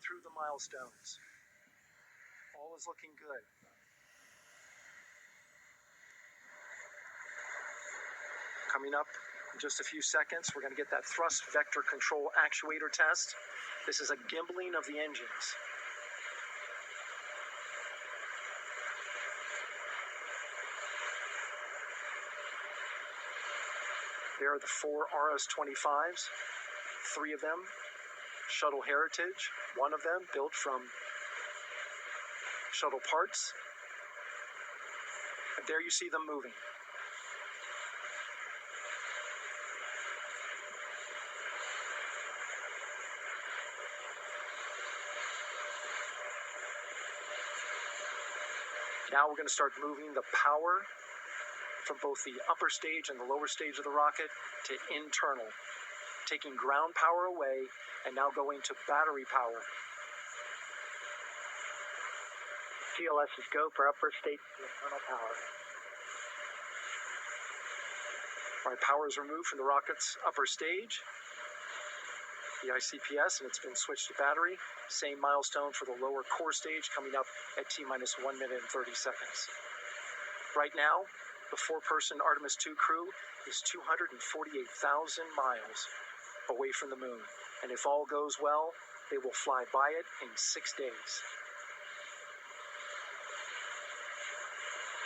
through the milestones. All is looking good. Coming up in just a few seconds, we're going to get that thrust vector control actuator test. This is a gimbling of the engines. There are the 4 RS-25s, 3 of them, Shuttle Heritage, 1 of them built from shuttle parts. And there you see them moving. Now we're going to start moving the power from both the upper stage and the lower stage of the rocket to internal, taking ground power away and now going to battery power. GLS is go for upper stage to internal power. All right, power is removed from the rocket's upper stage, the ICPS, and it's been switched to battery. Same milestone for the lower core stage coming up at T-minus 1 minute and 30 seconds. Right now, the 4-person Artemis 2 crew is 248,000 miles away from the moon. And if all goes well, they will fly by it in 6 days.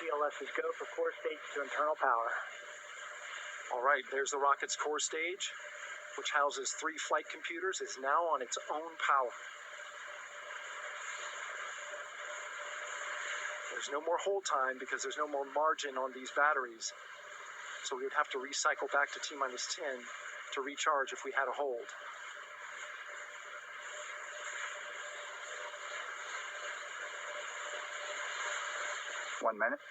GLS is go for core stage to internal power. All right, there's the rocket's core stage, which houses 3 flight computers, is now on its own power. There's no more hold time because there's no more margin on these batteries. So we would have to recycle back to T-minus 10 to recharge if we had a hold. One minute.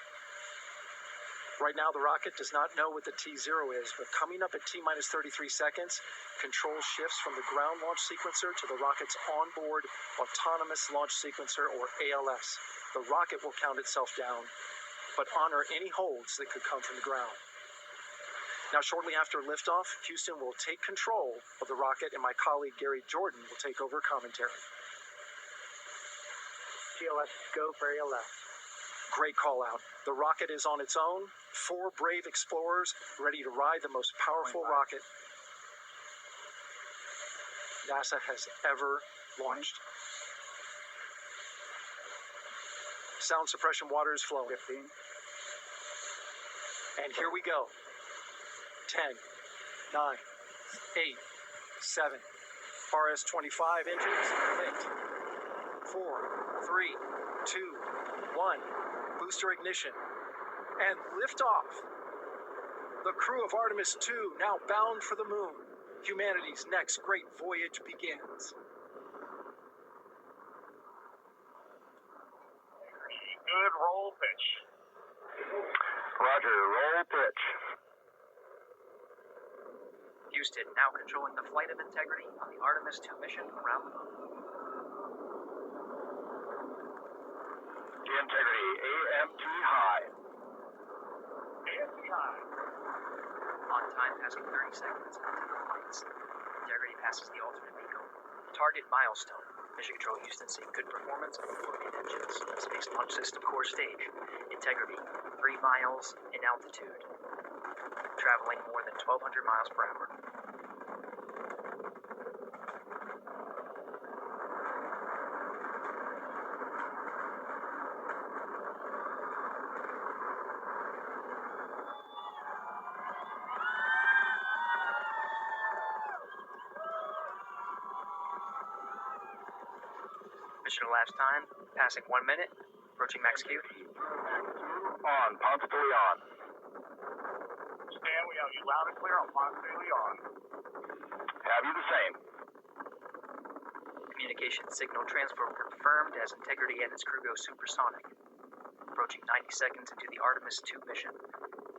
Right now, the rocket does not know what the T0 is, but coming up at T-minus 33 seconds, control shifts from the ground launch sequencer to the rocket's onboard autonomous launch sequencer, or ALS. The rocket will count itself down, but honor any holds that could come from the ground. Now, shortly after liftoff, Houston will take control of the rocket, and my colleague Gary Jordan will take over commentary. GLS go for ALS. Great call out. The rocket is on its own. 4 brave explorers ready to ride the most powerful rocket NASA has ever launched. Sound suppression water is flowing. 15. And here we go. 10, 9, 8, 7. RS-25 engines lit. 4, 3, 2, 1. Booster ignition, and liftoff. The crew of Artemis 2 now bound for the moon. Humanity's next great voyage begins. Good roll pitch. Roger, roll pitch. Houston now controlling the flight of Integrity on the Artemis 2 mission around the moon. Integrity, AMT high. AMT high. On time, passing 30 seconds into the flights. Integrity passes the alternate beacon. Target milestone. Mission Control Houston seeing good performance of the working engines. Space Launch System core stage. Integrity, 3 miles in altitude. Traveling more than 1,200 miles per hour. Mission elapsed time, passing 1 minute, approaching max Q. On, Ponce de Leon. Stan, we have you loud and clear on Ponce de Leon. Have you the same? Communication signal transfer confirmed as Integrity and its crew go supersonic. Approaching 90 seconds into the Artemis 2 mission.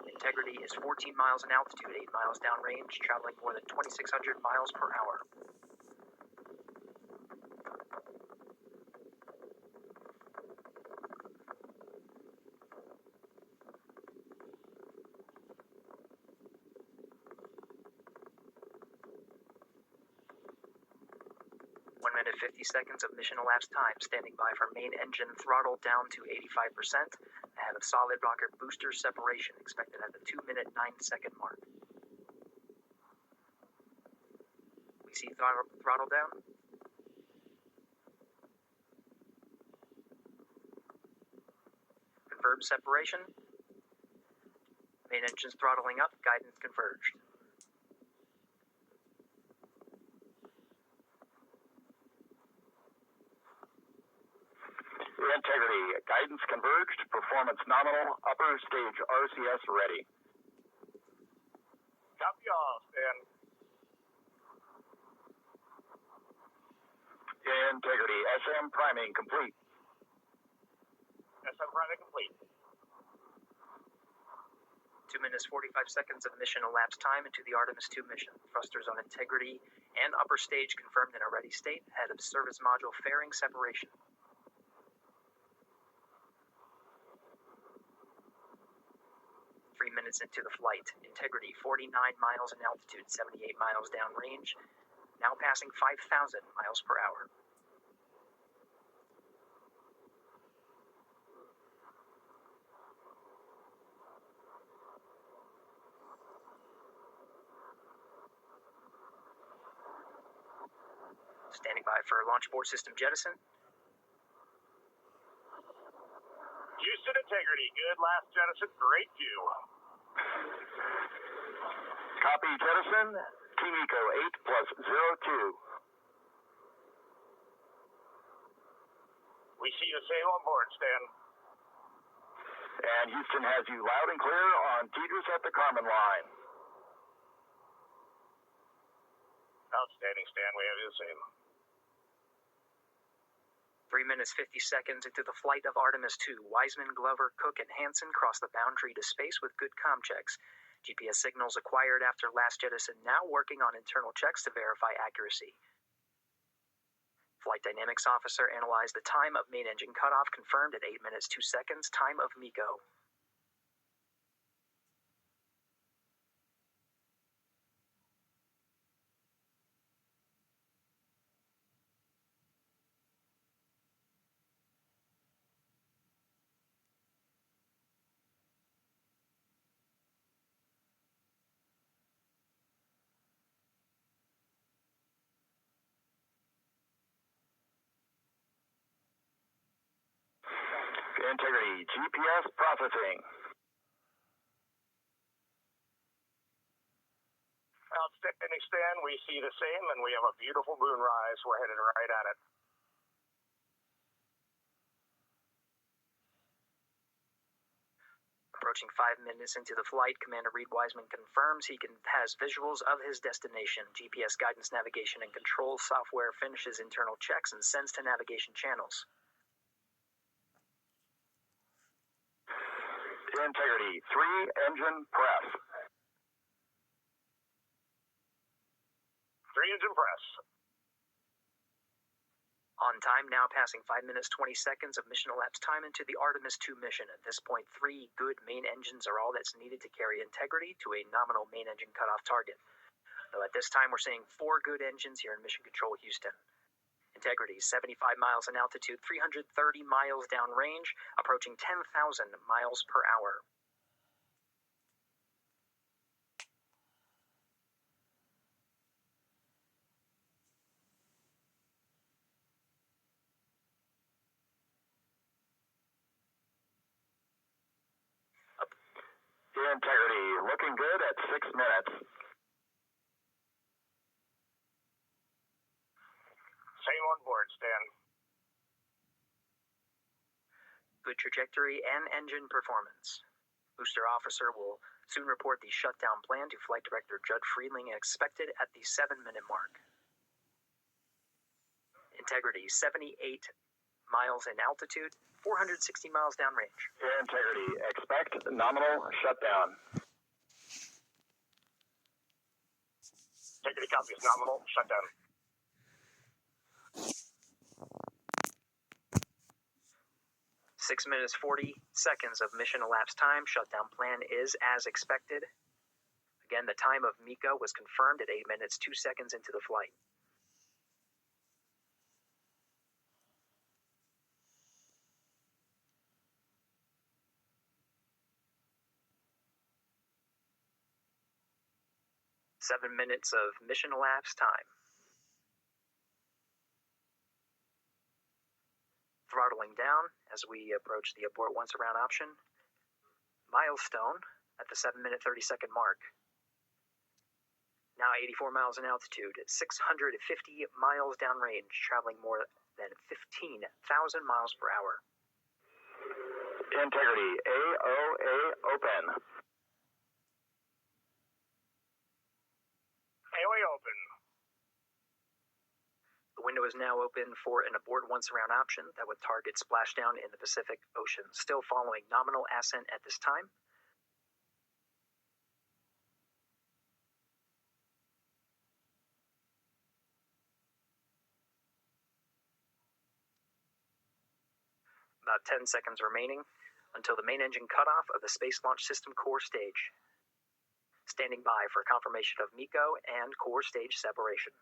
Integrity is 14 miles in altitude, 8 miles downrange, traveling more than 2,600 miles per hour. minute 50 seconds of mission elapsed time, standing by for main engine throttle down to 85%, ahead of solid rocket booster separation, expected at the 2-minute 9-second mark. We see throttle down. Confirmed separation. Main engine's throttling up, guidance converged. Integrity, guidance converged, performance nominal, upper stage RCS ready. Copy all, Stan. Integrity, SM priming complete. SM priming complete. 2 minutes 45 seconds of mission elapsed time into the Artemis 2 mission. Thrusters on Integrity and upper stage confirmed in a ready state, ahead of service module fairing separation. 3 minutes into the flight. Integrity 49 miles in altitude, 78 miles downrange, now passing 5,000 miles per hour. Standing by for launch board system jettison. Houston Integrity, good last jettison, great view. Copy jettison, Team Eco 8+02. We see the same on board, Stan. And Houston has you loud and clear on Tidris at the Carmen line. Outstanding, Stan, we have you the same. 3 minutes 50 seconds into the flight of Artemis 2, Wiseman, Glover, Cook, and Hansen cross the boundary to space with good comm checks. GPS signals acquired after last jettison now working on internal checks to verify accuracy. Flight Dynamics Officer analyzed the time of main engine cutoff, confirmed at 8 minutes 2 seconds, time of MECO. Integrity, GPS processing. Outstanding, Stan. We see the same, and we have a beautiful moonrise. We're headed right at it. Approaching 5 minutes into the flight, Commander Reed Wiseman confirms he has visuals of his destination. GPS guidance, navigation, and control software finishes internal checks and sends to navigation channels. Integrity, 3 engine press. 3 engine press. On time, now passing 5 minutes 20 seconds of mission elapsed time into the Artemis 2 mission. At this point, 3 good main engines are all that's needed to carry Integrity to a nominal main engine cutoff target. Though at this time, we're seeing 4 good engines here in Mission Control Houston. Integrity, 75 miles in altitude, 330 miles downrange, approaching 10,000 miles per hour. Integrity, looking good at 6 minutes. Same on board, Stan. Good trajectory and engine performance. Booster officer will soon report the shutdown plan to Flight Director Judd Friedling, expected at the 7-minute mark. Integrity, 78 miles in altitude, 460 miles downrange. Integrity, expect nominal shutdown. Integrity copies nominal shutdown. 6 minutes 40 seconds of mission elapsed time. Shutdown plan is as expected. Again, the time of MECO was confirmed at 8 minutes 2 seconds into the flight. 7 minutes of mission elapsed time. Throttling down as we approach the abort once around option. Milestone at the 7-minute 30-second mark. Now 84 miles in altitude, 650 miles downrange, traveling more than 15,000 miles per hour. Integrity, AOA open. AOA open. The window is now open for an abort once around option that would target splashdown in the Pacific Ocean. Still following nominal ascent at this time. About 10 seconds remaining until the main engine cutoff of the Space Launch System core stage. Standing by for confirmation of MECO and core stage separation.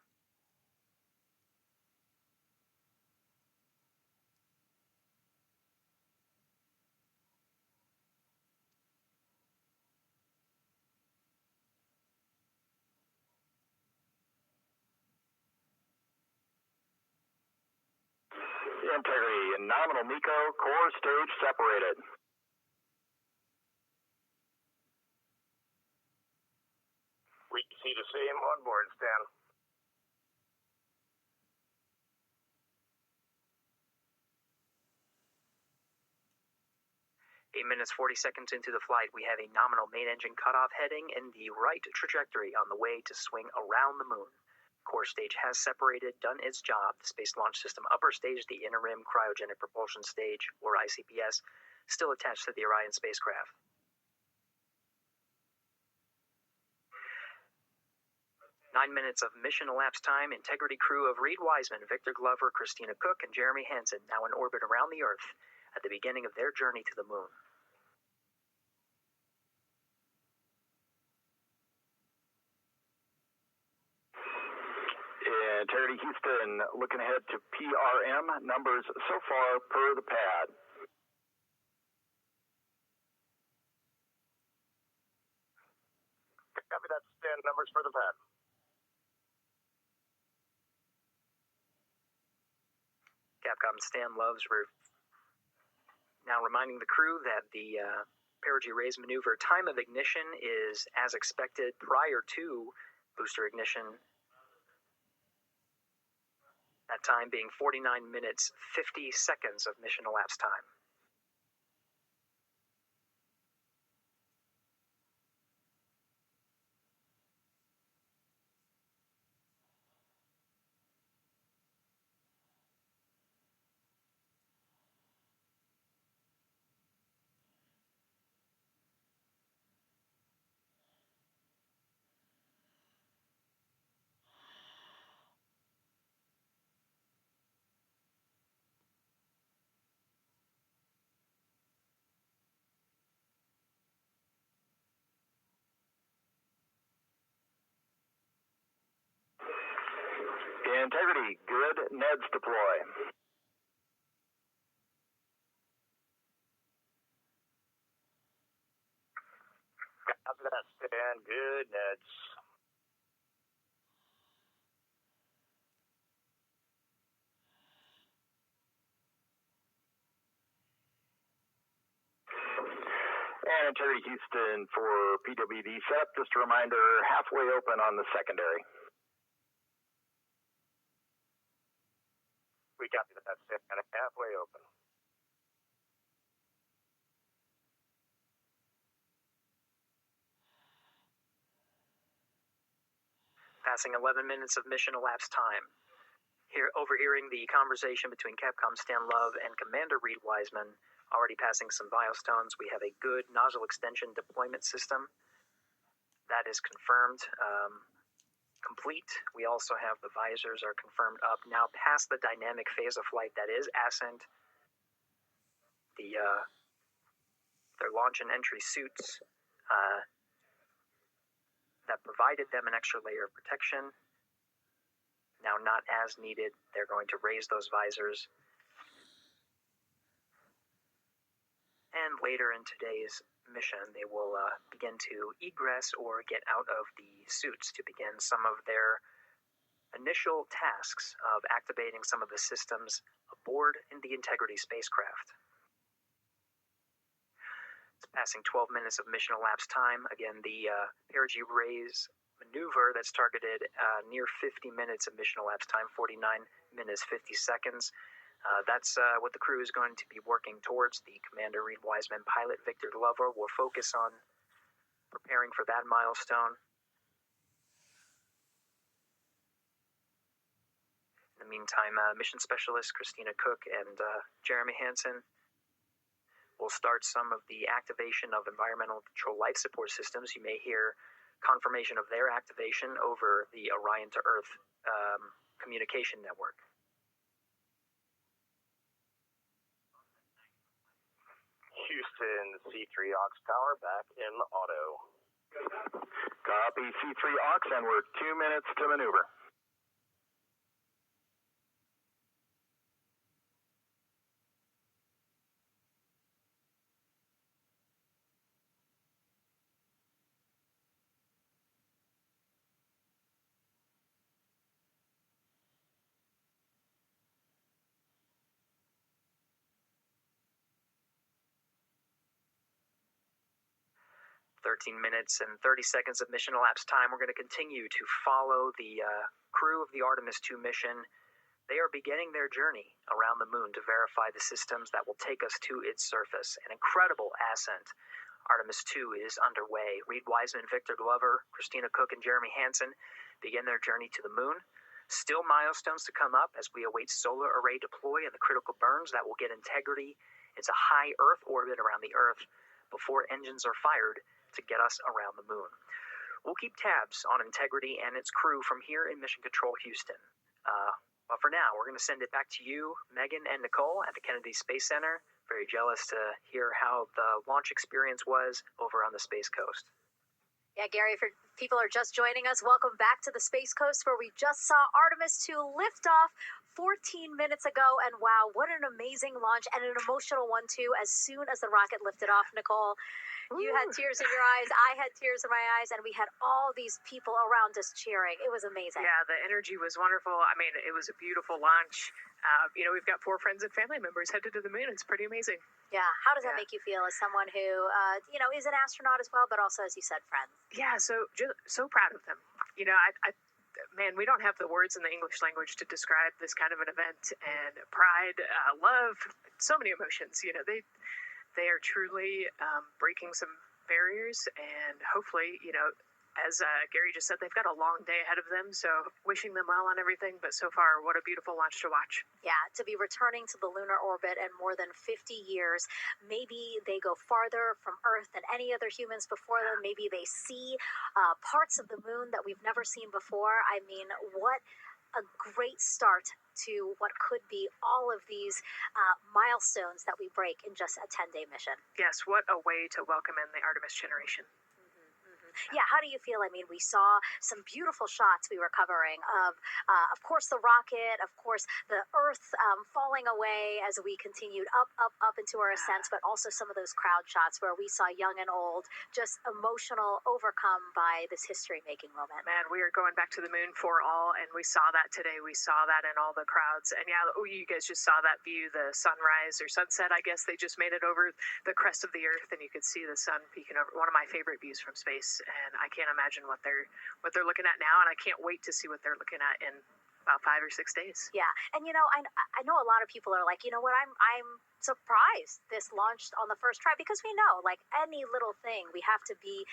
Integrity and nominal MECO, core stage separated. We see the same on board, Stan. 8 minutes 40 seconds into the flight, we have a nominal main engine cutoff heading in the right trajectory on the way to swing around the moon. Core stage has separated, done its job. The Space Launch System upper stage, the interim cryogenic propulsion stage, or ICPS, still attached to the Orion spacecraft. Nine minutes of mission elapsed time. Integrity crew of Reed Wiseman, Victor Glover, Christina Cook, and Jeremy Hansen now in orbit around the Earth at the beginning of their journey to the moon. Integrity Houston, looking ahead to PRM numbers so far per the pad. Copy that, Stan, numbers for the pad. Capcom Stan Loves now reminding the crew that the perigee raise maneuver time of ignition is as expected prior to booster ignition. That time being 49 minutes, 50 seconds of mission elapsed time. Integrity, good. Neds deploy. Copy that, Stan. Good. Neds. And Integrity Houston for PWD setup. Just a reminder, halfway open on the secondary. We copy that, Stan. Halfway open. Passing 11 minutes of mission elapsed time. Here, overhearing the conversation between Capcom Stan Love and Commander Reed Wiseman. Already passing some milestones. We have a good nozzle extension deployment system. That is confirmed. Complete. We also have the visors are confirmed up. Now past the dynamic phase of flight, that is ascent. Their launch and entry suits that provided them an extra layer of protection. Now not as needed. They're going to raise those visors. And later in today's mission, they will begin to egress or get out of the suits to begin some of their initial tasks of activating some of the systems aboard in the Integrity spacecraft. It's passing 12 minutes of mission elapsed time. Again, the perigee raise maneuver that's targeted near 50 minutes of mission elapsed time, 49 minutes 50 seconds. That's what the crew is going to be working towards. The Commander Reed Wiseman, pilot Victor Glover will focus on preparing for that milestone. In the meantime, mission specialist Christina Cook and Jeremy Hansen will start some of the activation of environmental control life support systems. You may hear confirmation of their activation over the Orion to Earth communication network. Houston, C3 aux power back in auto. Copy C3 aux, and we're 2 minutes to maneuver. "13 minutes and 30 seconds of mission elapsed time. We're going to continue to follow the crew of the Artemis 2 mission. They are beginning their journey around the moon to verify the systems that will take us to its surface. An incredible ascent. Artemis 2 is underway. Reed Wiseman, Victor Glover, Christina Cook, and Jeremy Hansen begin their journey to the moon. Still milestones to come up as we await solar array deploy and the critical burns that will get Integrity into high Earth orbit around the Earth before engines are fired to get us around the moon. We'll keep tabs on Integrity and its crew from here in Mission Control Houston. But for now, we're going to send it back to you, Megan and Nicole at the Kennedy Space Center. Very jealous to hear how the launch experience was over on the Space Coast. Yeah, Gary, if people are just joining us, welcome back to the Space Coast, where we just saw Artemis 2 lift off 14 minutes ago. And wow, what an amazing launch, and an emotional one too. As soon as the rocket lifted off, Nicole, you had tears in your eyes, I had tears in my eyes, and we had all these people around us cheering. It was amazing. Yeah, the energy was wonderful. I mean, it was a beautiful launch. We've got 4 friends and family members headed to the moon. It's pretty amazing. Yeah. How does that make you feel as someone who, is an astronaut as well, but also, as you said, friends? Yeah, so proud of them. Man, we don't have the words in the English language to describe this kind of an event. And pride, love, so many emotions. They are truly breaking some barriers, and hopefully, as Gary just said, they've got a long day ahead of them, so wishing them well on everything. But so far, what a beautiful launch to watch. Yeah, to be returning to the lunar orbit in more than 50 years. Maybe they go farther from Earth than any other humans before them. Maybe they see parts of the moon that we've never seen before. I mean, what a great start to what could be all of these milestones that we break in just a 10-day mission. Yes, what a way to welcome in the Artemis generation. Yeah, how do you feel? I mean, we saw some beautiful shots we were covering of course, the rocket, of course, the Earth falling away as we continued up into our ascents, but also some of those crowd shots where we saw young and old, just emotional, overcome by this history-making moment. Man, we are going back to the moon for all, and we saw that today. We saw that in all the crowds. And yeah, you guys just saw that view, the sunrise or sunset, I guess. They just made it over the crest of the Earth, and you could see the sun peeking over. One of my favorite views from space. And I can't imagine what they're looking at now, and I can't wait to see what they're looking at in about 5 or 6 days. Yeah, and I know a lot of people are like, I'm surprised this launched on the first try, because we know, like any little thing, we have to be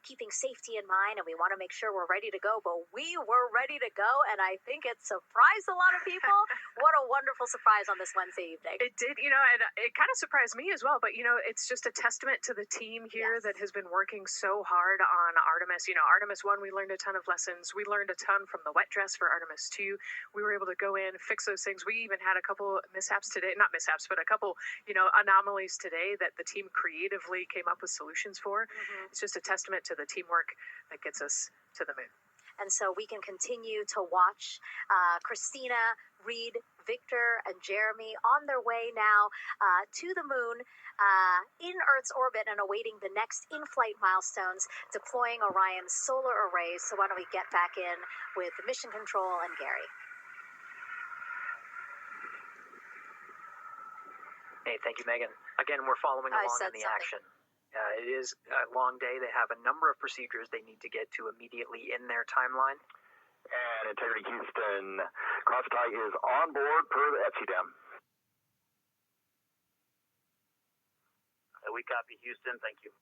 keeping safety in mind, and we want to make sure we're ready to go. But we were ready to go, and I think it surprised a lot of people. What a wonderful surprise on this Wednesday evening. It did, and it kind of surprised me as well. But it's just a testament to the team here that has been working so hard on Artemis. Artemis 1, we learned a ton of lessons. We learned a ton from the wet dress for Artemis 2. We were able to go in, fix those things. We even had a couple mishaps today, not mishaps, but a couple, anomalies today that the team creatively came up with solutions for. It's just a testament to the teamwork that gets us to the moon. And so we can continue to watch Christina, Reed, Victor and Jeremy on their way now to the moon in Earth's orbit and awaiting the next in-flight milestones, deploying Orion's solar arrays. So why don't we get back in with Mission Control and Gary. Hey, thank you, Megan. Again, we're following along in the action. It is a long day. They have a number of procedures they need to get to immediately in their timeline. And Integrity Houston, Crosstie is on board per the FCDM. We copy, Houston. Thank you.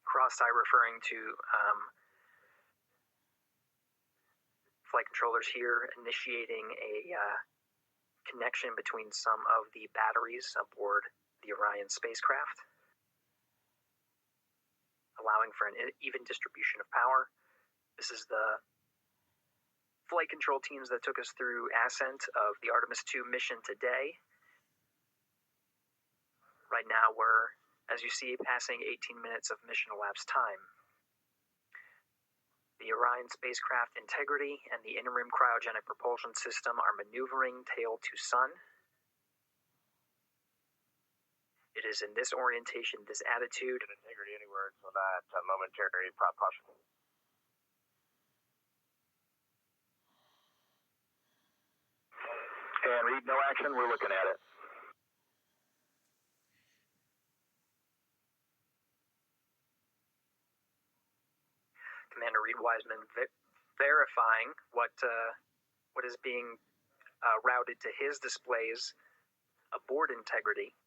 Crosstie referring to flight controllers here initiating a connection between some of the batteries aboard the Orion spacecraft, allowing for an even distribution of power. This is the flight control teams that took us through ascent of the Artemis 2 mission today. Right now we're, as you see, passing 18 minutes of mission elapsed time. The Orion spacecraft integrity and the interim cryogenic propulsion system are maneuvering tail to sun. It is in this orientation, this attitude. Integrity anywhere, so that momentary prop caution. And read no action, we're looking at it. Commander Reed Wiseman verifying what is being routed to his displays aboard integrity.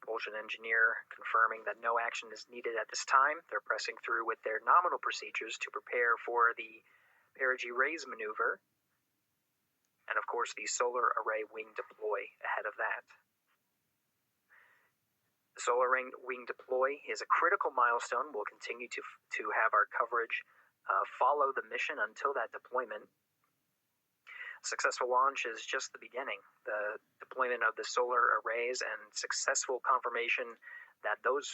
Propulsion engineer confirming that no action is needed at this time. They're pressing through with their nominal procedures to prepare for the perigee raise maneuver. And of course, the solar array wing deploy ahead of that. The solar wing deploy is a critical milestone. We'll continue to have our coverage follow the mission until that deployment. Successful launch is just the beginning. The deployment of the solar arrays and successful confirmation that those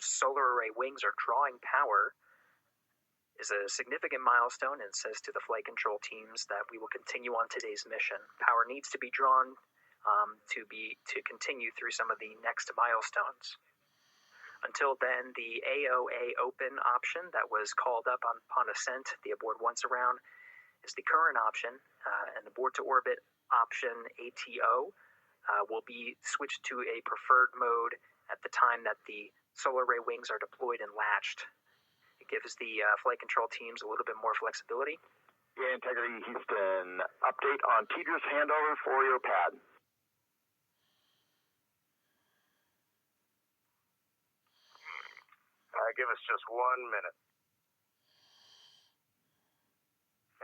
solar array wings are drawing power is a significant milestone and says to the flight control teams that we will continue on today's mission. Power needs to be drawn to continue through some of the next milestones. Until then, the AOA open option that was called up upon ascent, the aboard once around, is the current option, and the board to orbit option ATO will be switched to a preferred mode at the time that the solar array wings are deployed and latched. It gives the flight control teams a little bit more flexibility. Yeah, Integrity Houston, update on Tedra's handover for your pad. Give us just 1 minute.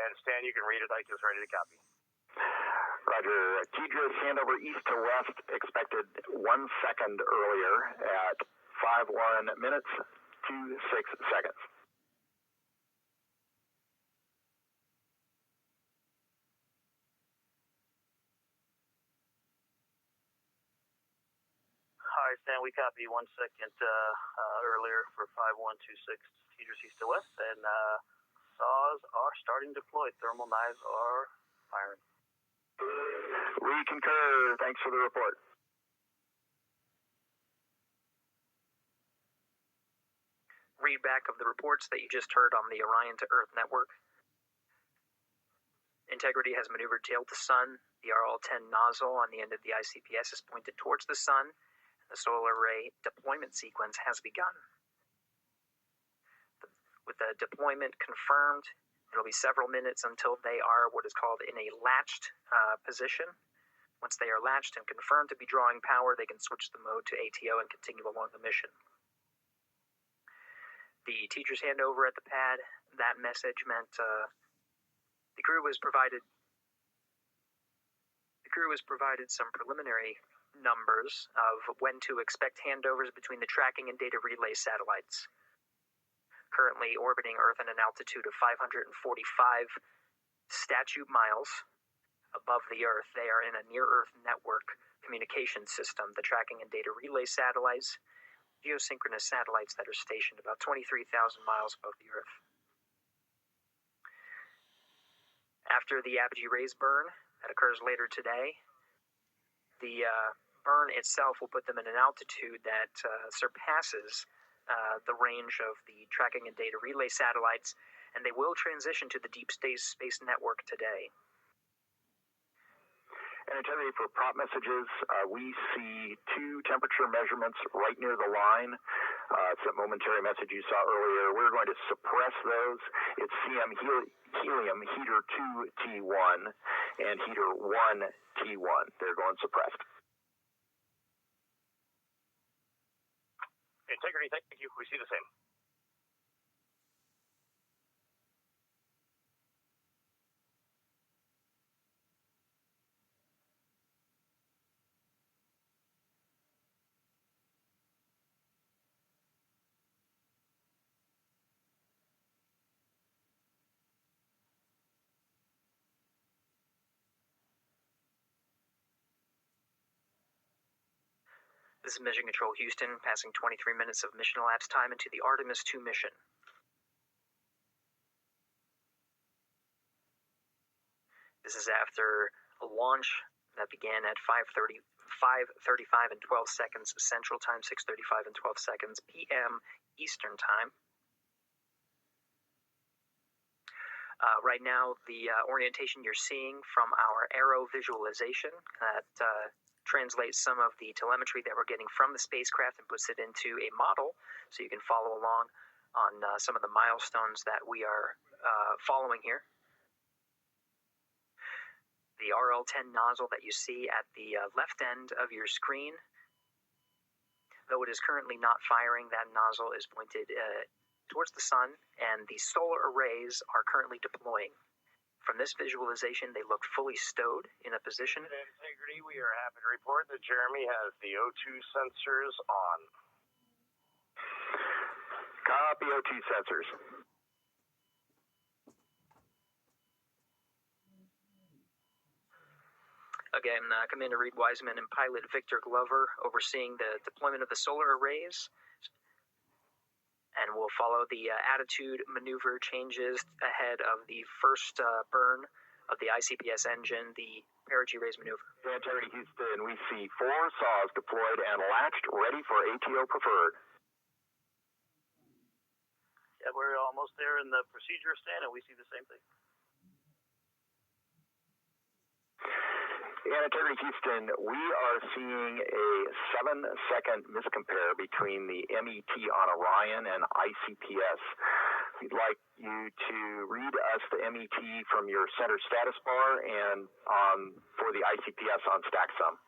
And Stan, you can read it. Ike is ready to copy. Roger. Tedra's handover east to west expected 1 second earlier at 5:1 minutes 26 seconds. Hi, Stan. We copy 1 second earlier for 5126 Tedra's east to west, and saws are starting to deploy. Thermal knives are firing. We concur. Thanks for the report. Read back of the reports that you just heard on the Orion to Earth network. Integrity has maneuvered tail to sun. The RL-10 nozzle on the end of the ICPS is pointed towards the sun. The solar array deployment sequence has begun. With the deployment confirmed, it'll be several minutes until they are what is called in a latched position. Once they are latched and confirmed to be drawing power, they can switch the mode to ATO and continue along the mission. The teacher's handover at the pad, that message meant the crew was provided some preliminary numbers of when to expect handovers between the tracking and data relay satellites. Currently orbiting Earth at an altitude of 545 statute miles above the Earth, they are in a near-Earth network communication system. The tracking and data relay satellites geosynchronous satellites that are stationed about 23,000 miles above the Earth. After the apogee rays burn, that occurs later today, the burn itself will put them in an altitude that surpasses the range of the tracking and data relay satellites, and they will transition to the deep space network today. And Integrity, for prop messages, we see two temperature measurements right near the line. It's a momentary message you saw earlier. We're going to suppress those. It's CM helium heater 2T1 and heater 1T1. They're going suppressed. Integrity, thank you. We see the same. This is Mission Control Houston, passing 23 minutes of mission elapsed time into the Artemis 2 mission. This is after a launch that began at 5:35 and 12 seconds Central Time, 6:35 and 12 seconds p.m. Eastern Time. Right now, the orientation you're seeing from our aero visualization that translates some of the telemetry that we're getting from the spacecraft and puts it into a model so you can follow along on some of the milestones that we are following here. The RL-10 nozzle that you see at the left end of your screen, though it is currently not firing, that nozzle is pointed towards the sun, and the solar arrays are currently deploying. From this visualization, they look fully stowed in a position. Integrity, we are happy to report that Jeremy has the O2 sensors on. Copy O2 sensors. Again, Commander Reed Wiseman and pilot Victor Glover overseeing the deployment of the solar arrays. And we'll follow the attitude maneuver changes ahead of the first burn of the ICPS engine, the perigee raise maneuver. Integrity Houston, we see 4 saws deployed and latched, ready for ATO preferred. Yeah, we're almost there in the procedure stand, and we see the same thing. And Integrity Houston, we are seeing a 7-second miscompare between the MET on Orion and ICPS. We'd like you to read us the MET from your center status bar and for the ICPS on StackSum.